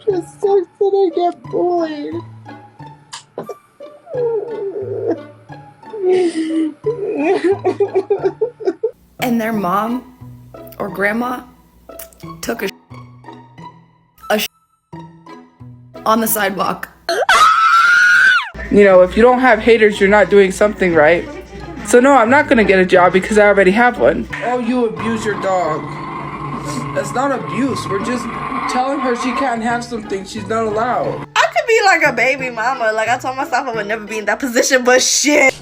It sucks that I get bullied. And their mom or grandma took a on the sidewalk. You know, if you don't have haters, you're not doing something right. So no, I'm not gonna get a job because I already have one. Oh, you abuse your dog. That's not abuse. We're just telling her she can't have something she's not allowed. I could be like a baby mama. Like, I told myself I would never be in that position, but shit.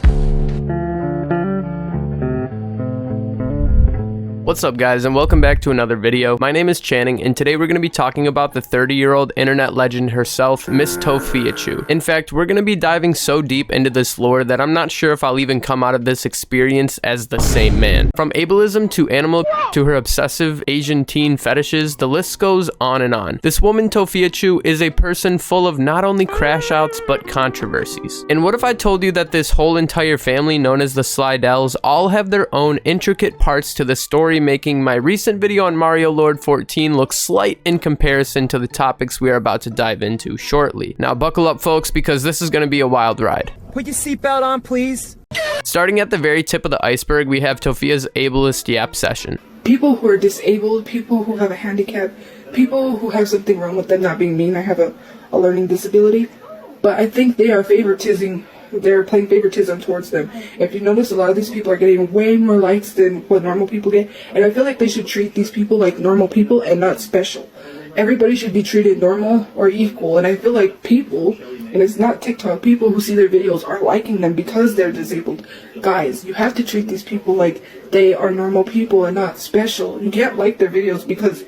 What's up guys, and welcome back to another video. My name is Channing, and today we're going to be talking about the 30-year-old internet legend herself, Miss Tophiachu. In fact, we're going to be diving so deep into this lore that I'm not sure if I'll even come out of this experience as the same man. From ableism to animal to her obsessive Asian teen fetishes, the list goes on and on. This woman Tophiachu is a person full of not only crashouts but controversies. And what if I told you that this whole entire family known as the Slydells all have their own intricate parts to the story, making my recent video on Mario Lord 14 look slight in comparison to the topics we are about to dive into shortly. Now buckle up folks, because this is going to be a wild ride. Put your seatbelt on, please. Starting at the very tip of the iceberg, we have Tophia's ableist yap session. People who are disabled, people who have a handicap, people who have something wrong with them, not being mean, I have a learning disability, but I think they are they're playing favoritism towards them. If you notice, a lot of these people are getting way more likes than what normal people get, and I feel like they should treat these people like normal people and not special. Everybody should be treated normal or equal, and I feel like people, and it's not TikTok, people who see their videos are liking them because they're disabled. Guys, you have to treat these people like they are normal people and not special. You can't like their videos because,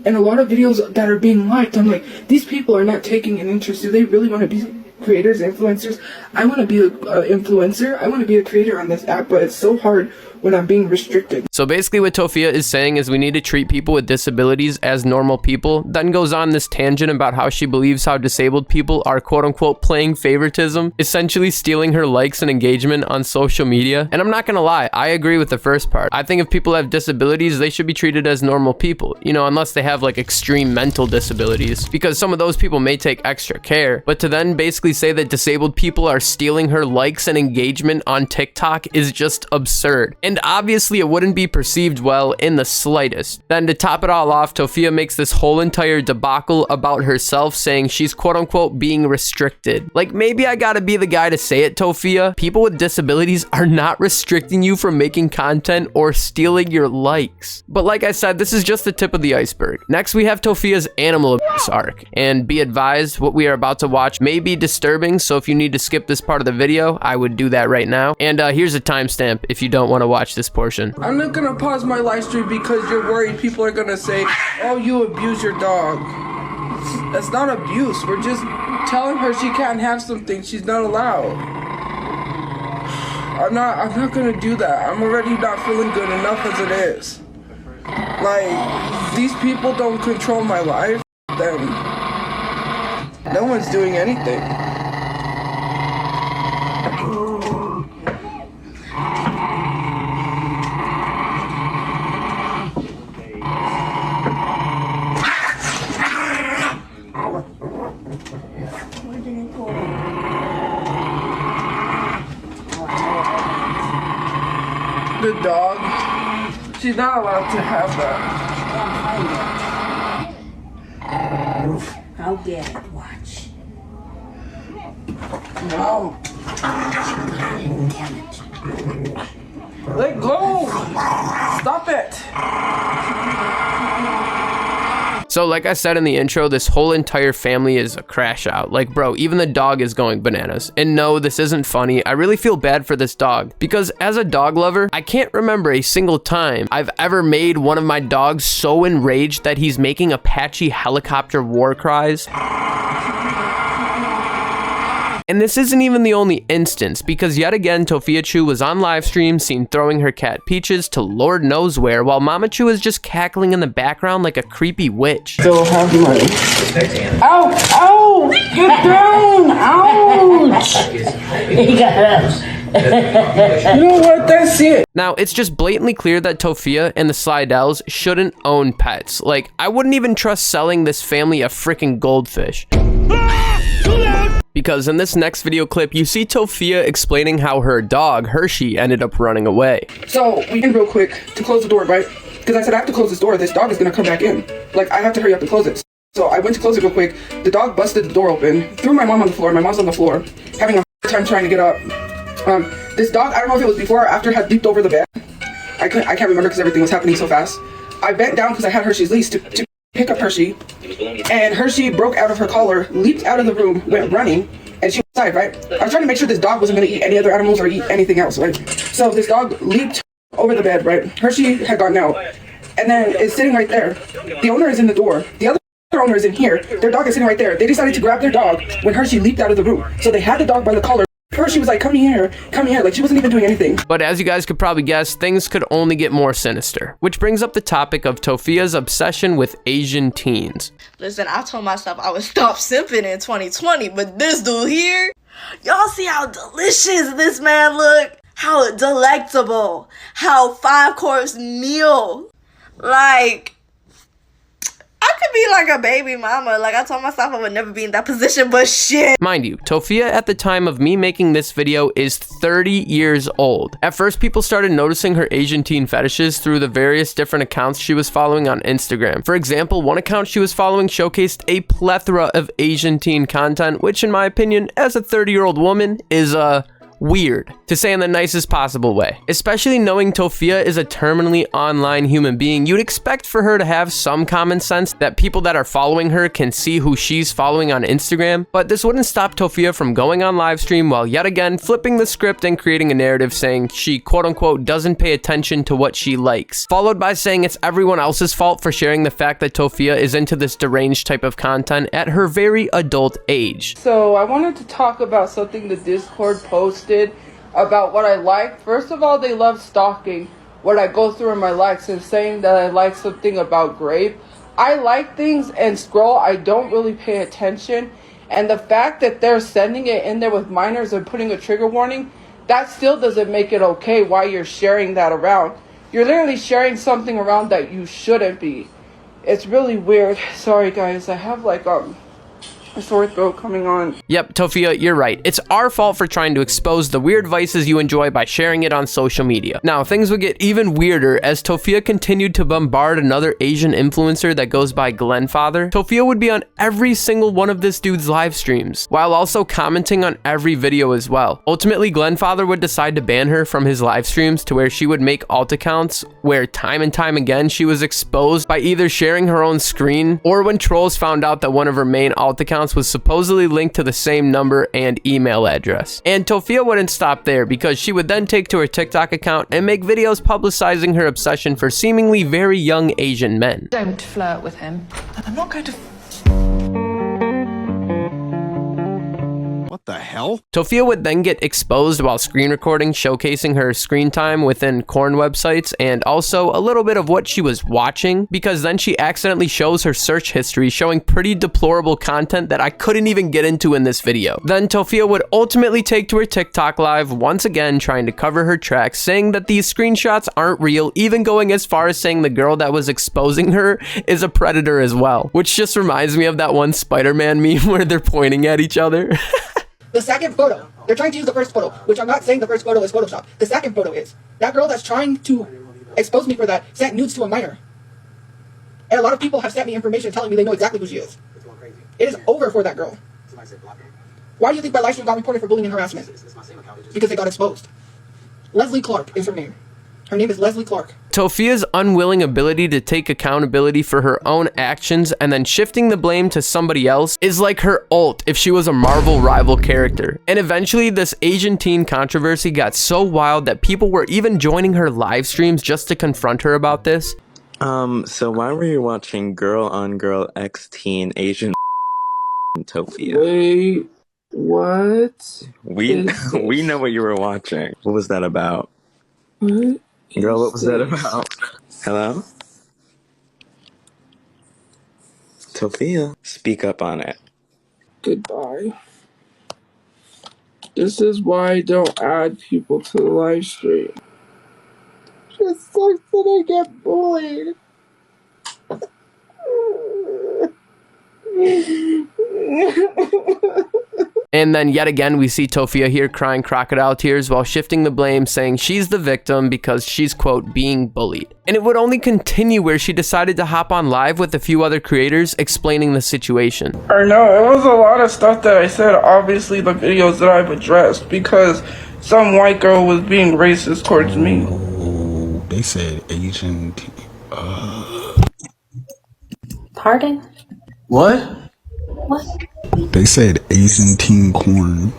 and a lot of videos that are being liked, I'm like, these people are not taking an interest. Do they really want to be creators, influencers? I want to be an influencer. I want to be a creator on this app, but it's so hard when I'm being restricted. So basically what Tophia is saying is we need to treat people with disabilities as normal people, then goes on this tangent about how she believes how disabled people are quote-unquote playing favoritism, essentially stealing her likes and engagement on social media. And I'm not gonna lie, I agree with the first part. I think if people have disabilities, they should be treated as normal people, you know, unless they have like extreme mental disabilities, because some of those people may take extra care. But to then basically say that disabled people are stealing her likes and engagement on TikTok is just absurd. And obviously it wouldn't be perceived well in the slightest. Then to top it all off, Tophia makes this whole entire debacle about herself, saying she's quote-unquote being restricted. Like, maybe I gotta be the guy to say it, Tophia. People with disabilities are not restricting you from making content or stealing your likes. But like I said, this is just the tip of the iceberg. Next we have Tophia's animal abuse arc. And be advised, what we are about to watch may be disturbing, so if you need to skip this part of the video, I would do that right now. And here's a timestamp if you don't want to watch this portion. I'm not gonna pause my live stream because you're worried people are gonna say, oh, you abuse your dog. That's not abuse. We're just telling her she can't have something she's not allowed. I'm not gonna do that. I'm already not feeling good enough as it is. Like, these people don't control my life, then no one's doing anything. The dog, she's not allowed to have that. I'll get it, watch. No. Damn it. Let go! Stop it! So like I said in the intro, this whole entire family is a crash out. Like, bro, even the dog is going bananas. And no, this isn't funny. I really feel bad for this dog, because as a dog lover, I can't remember a single time I've ever made one of my dogs so enraged that he's making Apache helicopter war cries. And this isn't even the only instance, because yet again, Tophiachu was on live stream seen throwing her cat Peaches to Lord knows where, while Mama Chu is just cackling in the background like a creepy witch. Still have money. Ow! Ow! Get down! Ouch! He got up. You know what? That's it. Now, it's just blatantly clear that Tophia and the Slydells shouldn't own pets. Like, I wouldn't even trust selling this family a freaking goldfish. Because in this next video clip, you see Tophia explaining how her dog, Hershey, ended up running away. So, we went real quick to close the door, right? Because I said I have to close this door. This dog is going to come back in. Like, I have to hurry up to close it. So, I went to close it real quick. The dog busted the door open, threw my mom on the floor. My mom's on the floor, having a hard time trying to get up. This dog, I don't know if it was before or after, had leaped over the bed. I can't remember because everything was happening so fast. I bent down because I had Hershey's leash to pick up Hershey. And Hershey broke out of her collar, leaped out of the room, went running, and she was inside, right? I was trying to make sure this dog wasn't going to eat any other animals or eat anything else, right? So this dog leaped over the bed, right? Hershey had gone out. And then is sitting right there. The owner is in the door. The other owner is in here. Their dog is sitting right there. They decided to grab their dog when Hershey leaped out of the room. So they had the dog by the collar. Hershey was like, come here, like she wasn't even doing anything. But as you guys could probably guess, things could only get more sinister. Which brings up the topic of Tophia's obsession with Asian teens. Listen, I told myself I would stop simping in 2020, but this dude here, y'all see how delicious this man look? How delectable. How 5-course meal. Like, I could be like a baby mama. Like, I told myself I would never be in that position, but shit. Mind you, Tophia at the time of me making this video is 30 years old. At first, people started noticing her Asian teen fetishes through the various different accounts she was following on Instagram. For example, one account she was following showcased a plethora of Asian teen content, which in my opinion, as a 30-year-old woman, is weird, to say in the nicest possible way. Especially knowing Tophia is a terminally online human being, you'd expect for her to have some common sense that people that are following her can see who she's following on Instagram, but this wouldn't stop Tophia from going on livestream while yet again flipping the script and creating a narrative saying she quote-unquote doesn't pay attention to what she likes, followed by saying it's everyone else's fault for sharing the fact that Tophia is into this deranged type of content at her very adult age. So I wanted to talk about something the Discord posted about what I like. First of all, they love stalking what I go through in my likes and saying that I like something about grape. I like things and scroll. I don't really pay attention. And the fact that they're sending it in there with minors and putting a trigger warning, that still doesn't make it okay why you're sharing that around. You're literally sharing something around that you shouldn't be. It's really weird. Sorry guys, I have like a sore throat coming on. Yep, Tophia, you're right. It's our fault for trying to expose the weird vices you enjoy by sharing it on social media. Now, things would get even weirder as Tophia continued to bombard another Asian influencer that goes by Glenfather. Tophia would be on every single one of this dude's live streams, while also commenting on every video as well. Ultimately, Glenfather would decide to ban her from his live streams to where she would make alt accounts where time and time again she was exposed by either sharing her own screen or when trolls found out that one of her main alt accounts was supposedly linked to the same number and email address. And Tophia wouldn't stop there because she would then take to her TikTok account and make videos publicizing her obsession for seemingly very young Asian men. Don't flirt with him. I'm not going to... What the hell? Tophia would then get exposed while screen recording, showcasing her screen time within corn websites and also a little bit of what she was watching, because then she accidentally shows her search history showing pretty deplorable content that I couldn't even get into in this video. Then Tophia would ultimately take to her TikTok live, once again trying to cover her tracks, saying that these screenshots aren't real, even going as far as saying the girl that was exposing her is a predator as well, which just reminds me of that one Spider-Man meme where they're pointing at each other. The second photo, they're trying to use the first photo, which I'm not saying the first photo is Photoshop. The second photo is, that girl that's trying to expose me for that sent nudes to a minor. And a lot of people have sent me information telling me they know exactly who she is. It is over for that girl. Why do you think my live stream got reported for bullying and harassment? Because they got exposed. Leslie Clark is her name. Her name is Leslie Clark. Tophia's unwilling ability to take accountability for her own actions and then shifting the blame to somebody else is like her ult if she was a Marvel rival character. And eventually this Asian teen controversy got so wild that people were even joining her live streams just to confront her about this. So why were you watching Girl on Girl X Teen Asian Tophia? Wait, what? We know what you were watching. What was that about? What? Girl, what was that about? Hello? Tophia, speak up on it. Goodbye. This is why I don't add people to the live stream. It sucks that I get bullied. And then yet again, we see Tophia here crying crocodile tears while shifting the blame, saying she's the victim because she's, quote, being bullied. And it would only continue where she decided to hop on live with a few other creators explaining the situation. I know, it was a lot of stuff that I said, obviously the videos that I've addressed, because some white girl was being racist towards me. Oh, they said Asian. Pardon? What? What? They said Asian teen corn.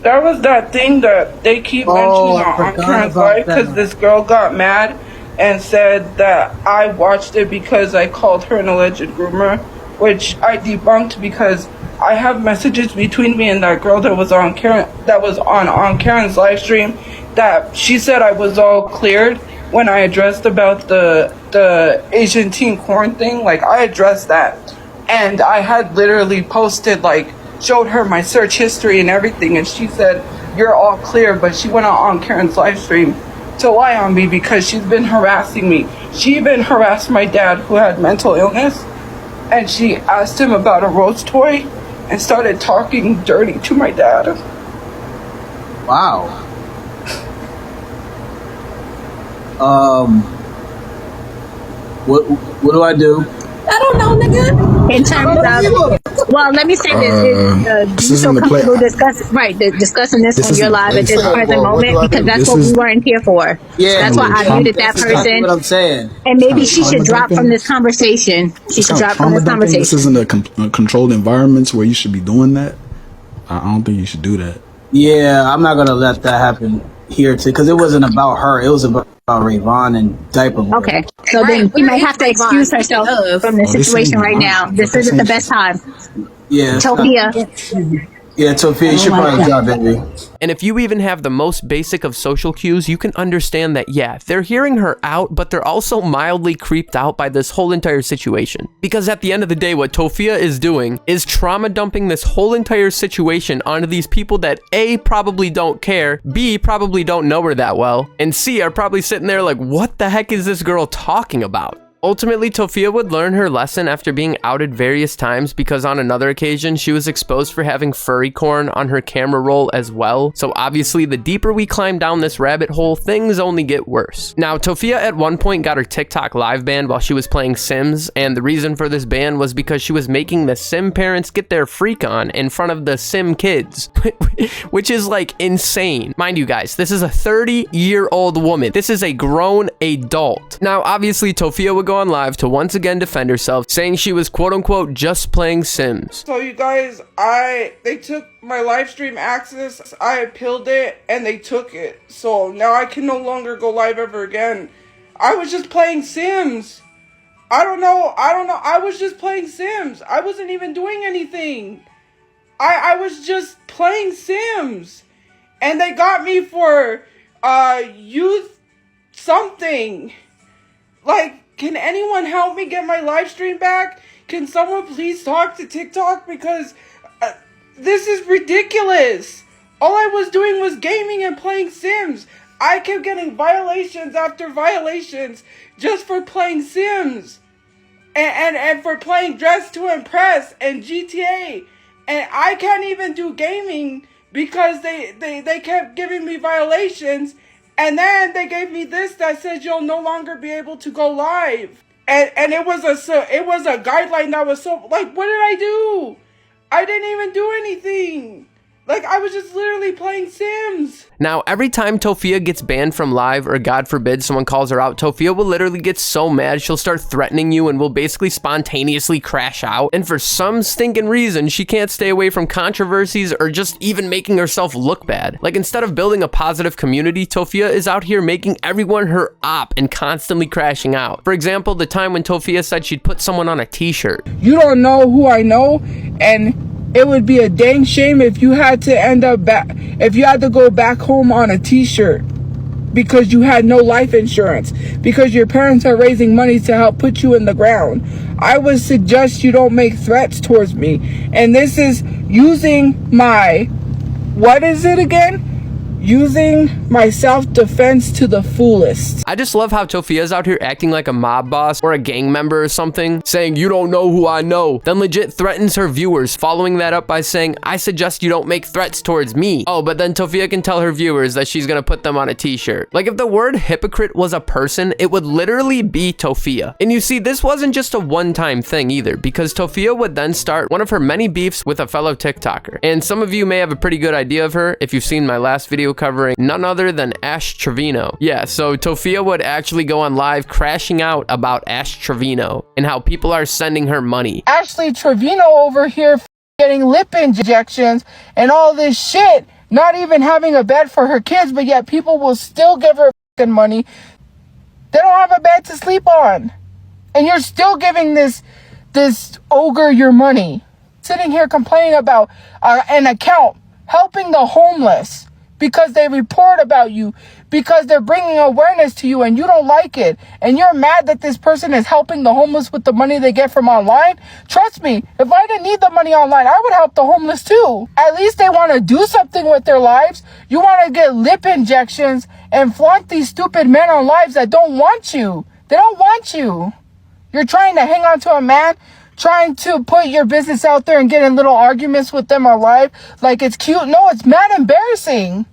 That was that thing that they keep mentioning on Karen's life, because this girl got mad and said that I watched it because I called her an alleged groomer, which I debunked because I have messages between me and that girl that was on Karen's live stream that she said I was all cleared when I addressed about the Asian teen corn thing. Like, I addressed that. And I had literally posted, like, showed her my search history and everything, and she said, you're all clear, but she went on Karen's live stream to lie on me because she's been harassing me. She even harassed my dad, who had mental illness, and she asked him about a Rose toy and started talking dirty to my dad. Wow. What do I do? I don't know, nigga. In terms of, well, let me say this: do you feel comfortable discussing this on your live at this present moment? Because that's what we weren't here for. Yeah, that's why I muted that person. What I'm saying, and maybe she should drop from this conversation. She should drop from this conversation. This isn't a controlled environment where you should be doing that. I don't think you should do that. Yeah, I'm not gonna let that happen here too, because it wasn't about her. It was about Rayvon and diaper boy. Okay, so then we might have to excuse herself from the situation right now. This isn't the best time. Yeah, Tophia. Yeah, Tophia, you should probably drop, baby. And if you even have the most basic of social cues, you can understand that, yeah, they're hearing her out, but they're also mildly creeped out by this whole entire situation. Because at the end of the day, what Tophia is doing is trauma dumping this whole entire situation onto these people that A, probably don't care, B, probably don't know her that well, and C, are probably sitting there like, what the heck is this girl talking about? Ultimately, Tophia would learn her lesson after being outed various times because on another occasion, she was exposed for having furry corn on her camera roll as well. So obviously, the deeper we climb down this rabbit hole, things only get worse. Now, Tophia at one point got her TikTok live banned while she was playing Sims, and the reason for this ban was because she was making the Sim parents get their freak on in front of the Sim kids, which is like insane. Mind you guys, this is a 30-year-old woman. This is a grown adult. Now, obviously, Tophia would go on live to once again defend herself, saying she was quote-unquote just playing Sims. So you guys, they took my live stream access, I appealed it, and they took it. So now I can no longer go live ever again. I was just playing Sims. I don't know, I was just playing Sims. I wasn't even doing anything. I was just playing Sims. And they got me for, youth something. Like, can anyone help me get my live stream back? Can someone please talk to TikTok? Because this is ridiculous. All I was doing was gaming and playing Sims. I kept getting violations after violations just for playing Sims. And for playing Dress to Impress and GTA. And I can't even do gaming because they kept giving me violations. And then they gave me this that says you'll no longer be able to go live. And it was a guideline that was so, like, what did I do? I didn't even do anything. Like, I was just literally playing Sims. Now, every time Tophia gets banned from live, or God forbid someone calls her out, Tophia will literally get so mad she'll start threatening you and will basically spontaneously crash out. And for some stinking reason, she can't stay away from controversies or just even making herself look bad. Like, instead of building a positive community, Tophia is out here making everyone her op and constantly crashing out. For example, the time when Tophia said she'd put someone on a t-shirt. You don't know who I know, and it would be a dang shame if you had to go back home on a t-shirt because you had no life insurance, because your parents are raising money to help put you in the ground. I would suggest you don't make threats towards me. And this is using my What is it again? Using my self-defense to the fullest. I just love how Tophia's out here acting like a mob boss or a gang member or something, saying, "You don't know who I know," then legit threatens her viewers, following that up by saying, "I suggest you don't make threats towards me." Oh, but then Tophia can tell her viewers that she's gonna put them on a t-shirt. Like, if the word hypocrite was a person, it would literally be Tophia. And you see, this wasn't just a one-time thing either, because Tophia would then start one of her many beefs with a fellow TikToker. And some of you may have a pretty good idea of her if you've seen my last video covering none other than Ash Trevino. Yeah, so Tophia would actually go on live crashing out about Ash Trevino and how people are sending her money. Ashley Trevino over here getting lip injections and all this shit, not even having a bed for her kids, but yet people will still give her money. They don't have a bed to sleep on. And you're still giving this ogre your money. Sitting here complaining about an account helping the homeless because they report about you, because they're bringing awareness to you and you don't like it, and you're mad that this person is helping the homeless with the money they get from online. Trust me, if I didn't need the money online, I would help the homeless too. At least they want to do something with their lives. You want to get lip injections and flaunt these stupid men on lives that don't want you. They don't want you. You're trying to hang on to a man, trying to put your business out there and get in little arguments with them on live like it's cute. No, it's mad embarrassing.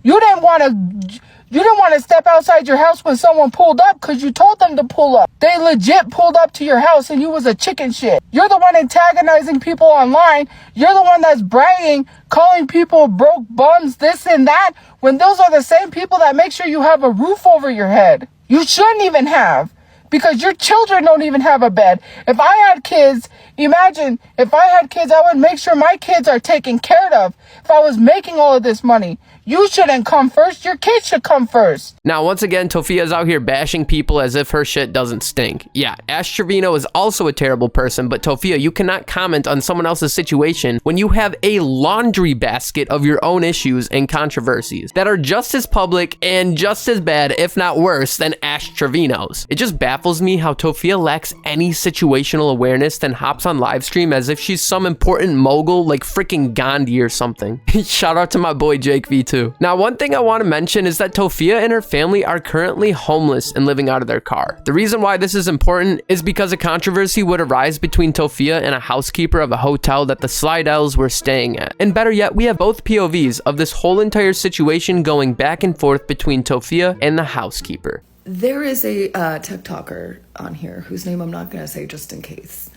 You didn't want to step outside your house when someone pulled up because you told them to pull up. They legit pulled up to your house and you was a chicken shit. You're the one antagonizing people online. You're the one that's bragging, calling people broke bums, this and that, when those are the same people that make sure you have a roof over your head. You shouldn't even have. Because your children don't even have a bed. If I had kids, imagine, if I had kids, I would make sure my kids are taken care of. If I was making all of this money, you shouldn't come first. Your kids should come first. Now, once again, Tophia's out here bashing people as if her shit doesn't stink. Yeah, Ash Trevino is also a terrible person, but Tophia, you cannot comment on someone else's situation when you have a laundry basket of your own issues and controversies that are just as public and just as bad, if not worse, than Ash Trevino's. It just baffles me how Tophia lacks any situational awareness, then hops on live stream as if she's some important mogul like freaking Gandhi or something. Shout out to my boy Jake V2. Now, one thing I want to mention is that Tophia and her family are currently homeless and living out of their car. The reason why this is important is because a controversy would arise between Tophia and a housekeeper of a hotel that the Slidells were staying at. And better yet, we have both POVs of this whole entire situation going back and forth between Tophia and the housekeeper. There is a TikToker on here whose name I'm not going to say just in case,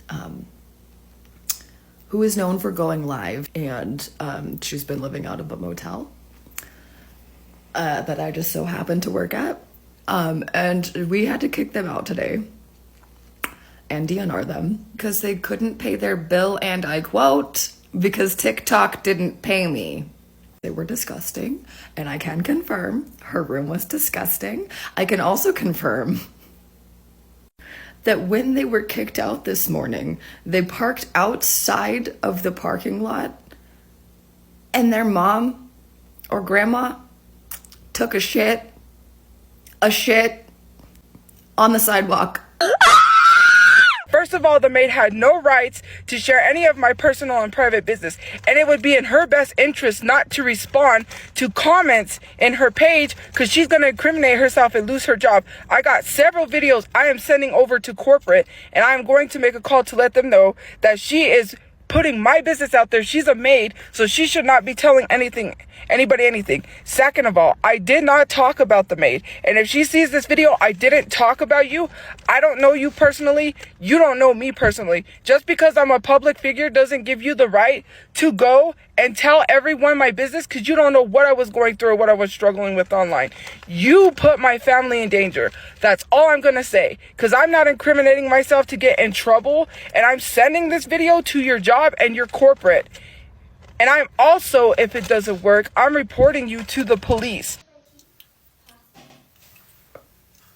who is known for going live, and she's been living out of a motel that I just so happened to work at. And we had to kick them out today and DNR them because they couldn't pay their bill, and I quote, because TikTok didn't pay me. They were disgusting, and I can confirm her room was disgusting. I can also confirm that when they were kicked out this morning, they parked outside of the parking lot, and their mom or grandma took a shit on the sidewalk. First of all, the maid had no rights to share any of my personal and private business, and it would be in her best interest not to respond to comments in her page because she's going to incriminate herself and lose her job. I got several videos I am sending over to corporate, and I am going to make a call to let them know that she is putting my business out there. She's a maid, so she should not be telling anybody anything. Second of all, I did not talk about the maid. And if she sees this video, I didn't talk about you. I don't know you personally. You don't know me personally. Just because I'm a public figure doesn't give you the right to go and tell everyone my business because you don't know what I was going through or what I was struggling with online. You put my family in danger. That's all I'm going to say, because I'm not incriminating myself to get in trouble, and I'm sending this video to your job and your corporate. And I'm also, if it doesn't work, I'm reporting you to the police.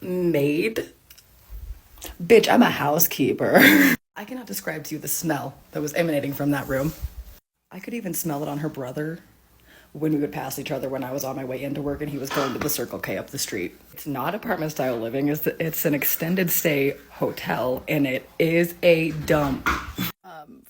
Maid? Bitch, I'm a housekeeper. I cannot describe to you the smell that was emanating from that room. I could even smell it on her brother when we would pass each other when I was on my way into work and he was going to the Circle K up the street. It's not apartment style living, it's an extended stay hotel, and it is a dump.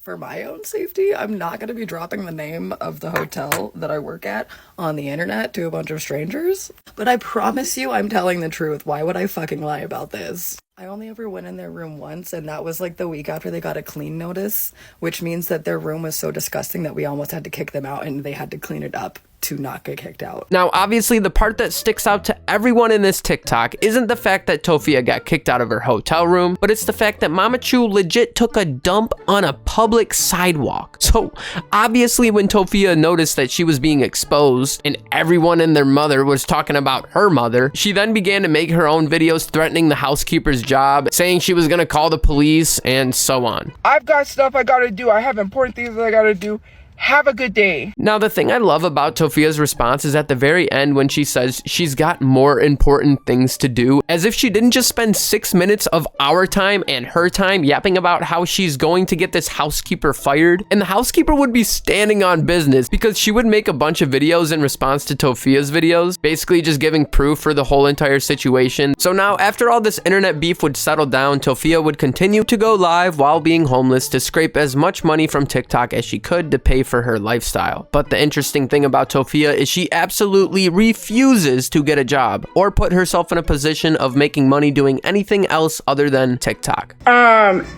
For my own safety, I'm not going to be dropping the name of the hotel that I work at on the internet to a bunch of strangers. But I promise you I'm telling the truth. Why would I fucking lie about this? I only ever went in their room once, and that was like the week after they got a clean notice, which means that their room was so disgusting that we almost had to kick them out and they had to clean it up to not get kicked out. Now, obviously, the part that sticks out to everyone in this TikTok isn't the fact that Tophia got kicked out of her hotel room, but it's the fact that Mama Chu legit took a dump on a public sidewalk. So, obviously, when Tophia noticed that she was being exposed and everyone and their mother was talking about her mother, she then began to make her own videos threatening the housekeeper's job, saying she was gonna call the police, and so on. I've got stuff I gotta do. I have important things that I gotta do. Have a good day. Now, the thing I love about Tophia's response is at the very end when she says she's got more important things to do, as if she didn't just spend 6 minutes of our time and her time yapping about how she's going to get this housekeeper fired. And the housekeeper would be standing on business because she would make a bunch of videos in response to Tophia's videos, basically just giving proof for the whole entire situation. So now, after all this internet beef would settle down, Tophia would continue to go live while being homeless to scrape as much money from TikTok as she could to pay for her lifestyle. But the interesting thing about Tophia is she absolutely refuses to get a job or put herself in a position of making money doing anything else other than TikTok.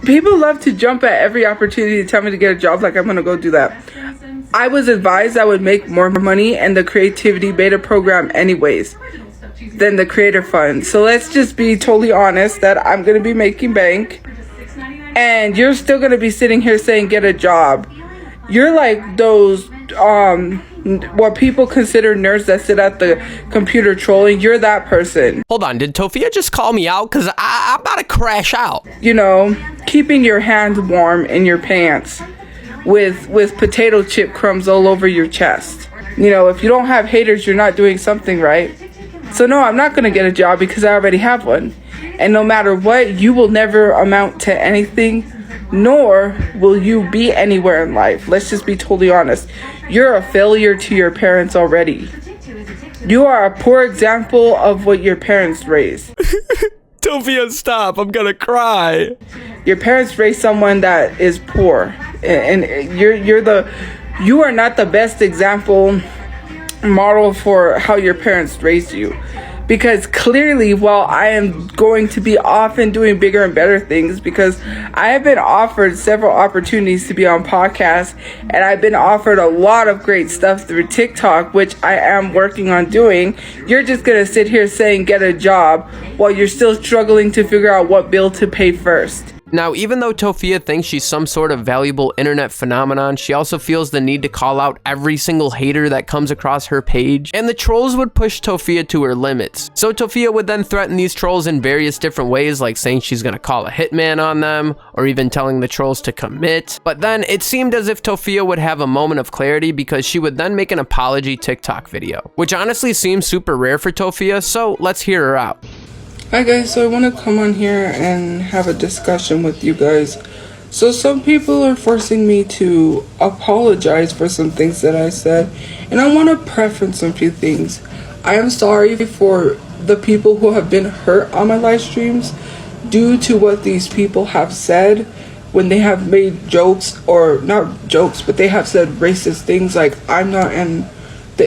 People love to jump at every opportunity to tell me to get a job, like I'm gonna go do that. I was advised I would make more money in the creativity beta program anyways than the creator fund. So let's just be totally honest that I'm gonna be making bank and you're still gonna be sitting here saying get a job. You're like those, what people consider nerds that sit at the computer trolling. You're that person. Hold on, did Tophia just call me out? Because I'm about to crash out. You know, keeping your hands warm in your pants with potato chip crumbs all over your chest. You know, if you don't have haters, you're not doing something right. So no, I'm not going to get a job because I already have one. And no matter what, you will never amount to anything, nor will you be anywhere in life. Let's just be totally honest. You're a failure to your parents already. You are a poor example of what your parents raised. Tophia, stop. I'm gonna cry. Your parents raised someone that is poor. And you are not the best example model for how your parents raised you. Because clearly, while I am going to be off and doing bigger and better things, because I have been offered several opportunities to be on podcasts, and I've been offered a lot of great stuff through TikTok, which I am working on doing, you're just going to sit here saying get a job while you're still struggling to figure out what bill to pay first. Now, even though Tophia thinks she's some sort of valuable internet phenomenon, she also feels the need to call out every single hater that comes across her page, and the trolls would push Tophia to her limits. So Tophia would then threaten these trolls in various different ways, like saying she's gonna call a hitman on them, or even telling the trolls to commit. But then it seemed as if Tophia would have a moment of clarity because she would then make an apology TikTok video, which honestly seems super rare for Tophia, so let's hear her out. Hi guys, so I want to come on here and have a discussion with you guys. So some people are forcing me to apologize for some things that I said, and I want to preference some few things. I am sorry for the people who have been hurt on my live streams due to what these people have said when they have made jokes, or not jokes, but they have said racist things like I'm not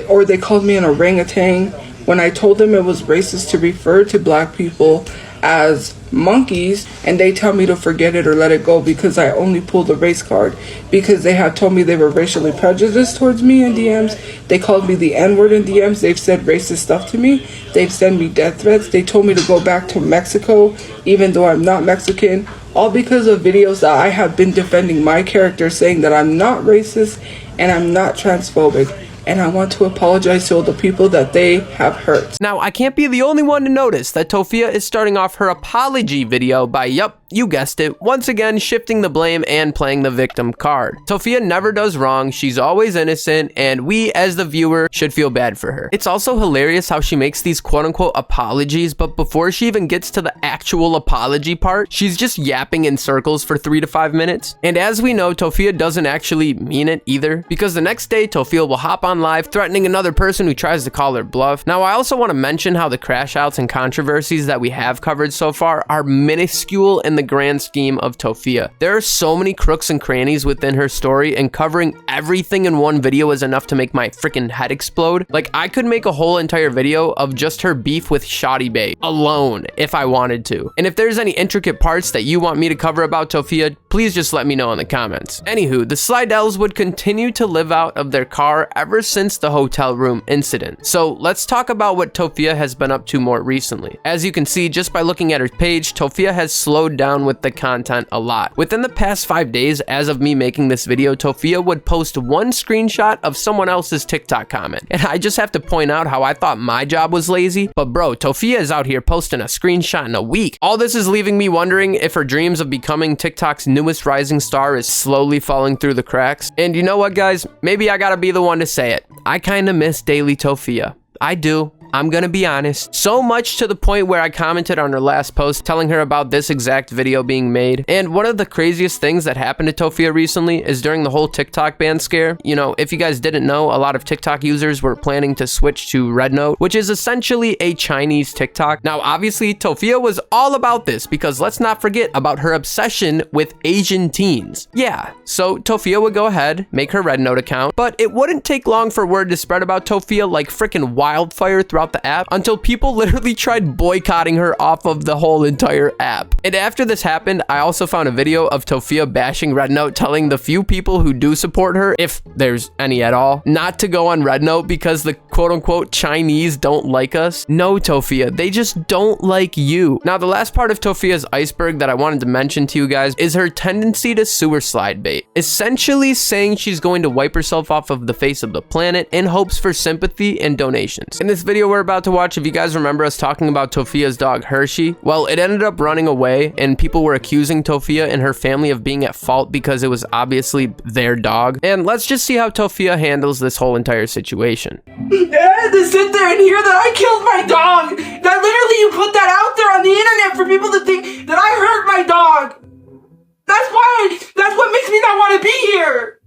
or they called me an orangutan when I told them it was racist to refer to black people as monkeys, and they tell me to forget it or let it go because I only pulled the race card because they have told me they were racially prejudiced towards me in DMs. They called me the N-word in DMs. They've said racist stuff to me. They've sent me death threats. They told me to go back to Mexico even though I'm not Mexican, all because of videos that I have been defending my character, saying that I'm not racist and I'm not transphobic. And I want to apologize to all the people that they have hurt. Now, I can't be the only one to notice that Tophia is starting off her apology video by, yup, you guessed it, once again shifting the blame and playing the victim card. Tophia never does wrong, she's always innocent, and we as the viewer should feel bad for her. It's also hilarious how she makes these quote-unquote apologies, but before she even gets to the actual apology part, she's just yapping in circles for 3 to 5 minutes. And as we know, Tophia doesn't actually mean it either, because the next day Tophia will hop on live threatening another person who tries to call her bluff. Now, I also want to mention how the crash outs and controversies that we have covered so far are minuscule in the the grand scheme of Tophia. There are so many crooks and crannies within her story, and covering everything in one video is enough to make my freaking head explode. Like, I could make a whole entire video of just her beef with Shoddy Bae alone if I wanted to. And if there's any intricate parts that you want me to cover about Tophia, please just let me know in the comments. Anywho, the Slidells would continue to live out of their car ever since the hotel room incident. So let's talk about what Tophia has been up to more recently. As you can see just by looking at her page, Tophia has slowed down with the content a lot. Within the past 5 days, as of me making this video, Tophia would post one screenshot of someone else's TikTok comment. And I just have to point out how I thought my job was lazy, but bro, Tophia is out here posting a screenshot in a week. All this is leaving me wondering if her dreams of becoming TikTok's newest rising star is slowly falling through the cracks. And you know what, guys? Maybe I gotta be the one to say it. I kinda miss daily Tophia. I do. I'm gonna be honest. So much to the point where I commented on her last post telling her about this exact video being made. And one of the craziest things that happened to Tophia recently is during the whole TikTok ban scare. You know, if you guys didn't know, a lot of TikTok users were planning to switch to Red Note, which is essentially a Chinese TikTok. Now, obviously, Tophia was all about this because let's not forget about her obsession with Asian teens. Yeah, so Tophia would go ahead, make her Red Note account, but it wouldn't take long for word to spread about Tophia like freaking wildfire throughout the app until people literally tried boycotting her off of the whole entire app. And after this happened, I also found a video of Tophia bashing Red Note, telling the few people who do support her, if there's any at all, not to go on Red Note because the quote-unquote Chinese don't like us. No, Tophia, they just don't like you. Now, the last part of Tophia's iceberg that I wanted to mention to you guys is her tendency to sewer slide bait, essentially saying she's going to wipe herself off of the face of the planet in hopes for sympathy and donations. In this video we're about to watch, if you guys remember us talking about Tophia's dog Hershey, well, it ended up running away and people were accusing Tophia and her family of being at fault because it was obviously their dog. And let's just see how Tophia handles this whole entire situation. Yeah, to sit there and hear that I killed my dog. That literally you put that out there on the internet for people to think that I hurt my dog. That's what makes me not want to be here.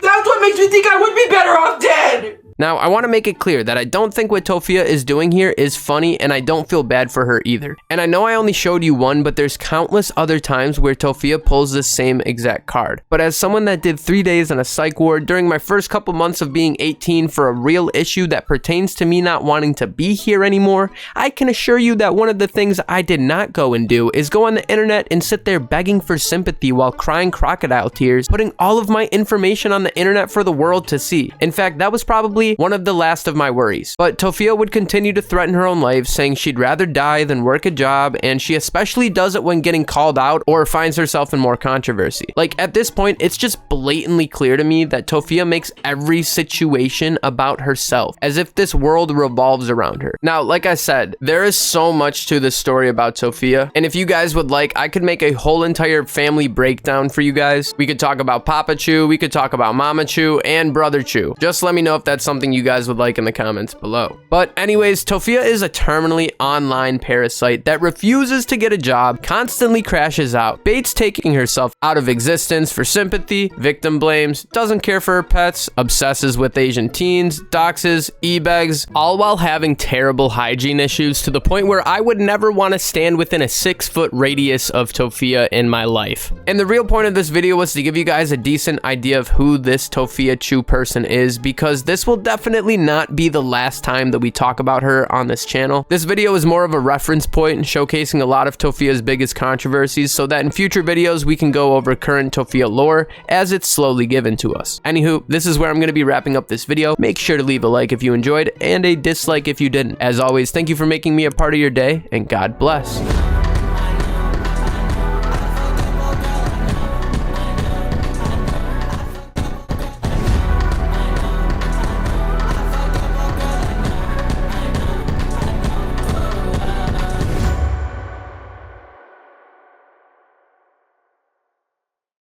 That's what makes me think I would be better off dead. Now, I want to make it clear that I don't think what Tophia is doing here is funny, and I don't feel bad for her either. And I know I only showed you one, but there's countless other times where Tophia pulls the same exact card. But as someone that did 3 days on a psych ward during my first couple months of being 18 for a real issue that pertains to me not wanting to be here anymore, I can assure you that one of the things I did not go and do is go on the internet and sit there begging for sympathy while crying crocodile tears, putting all of my information on the internet for the world to see. In fact, that was probably one of the last of my worries. But Tophia would continue to threaten her own life, saying she'd rather die than work a job, and she especially does it when getting called out or finds herself in more controversy. Like, at this point, it's just blatantly clear to me that Tophia makes every situation about herself, as if this world revolves around her. Now, like I said, there is so much to this story about Tophia, and if you guys would like, I could make a whole entire family breakdown for you guys. We could talk about Papa Chu, we could talk about Mama Chu, and Brother Chu. Just let me know if that's something you guys would like in the comments below. But anyways, Tophia is a terminally online parasite that refuses to get a job, constantly crashes out, baits taking herself out of existence for sympathy, victim blames, doesn't care for her pets, obsesses with Asian teens, doxes, e-begs, all while having terrible hygiene issues to the point where I would never want to stand within a 6-foot radius of Tophia in my life. And the real point of this video was to give you guys a decent idea of who this Tophiachu person is, because this will definitely not be the last time that we talk about her on this channel. This video is more of a reference point and showcasing a lot of Tophia's biggest controversies so that in future videos we can go over current Tophia lore as it's slowly given to us. Anywho, this is where I'm going to be wrapping up this video. Make sure to leave a like if you enjoyed and a dislike if you didn't. As always, thank you for making me a part of your day, and God bless.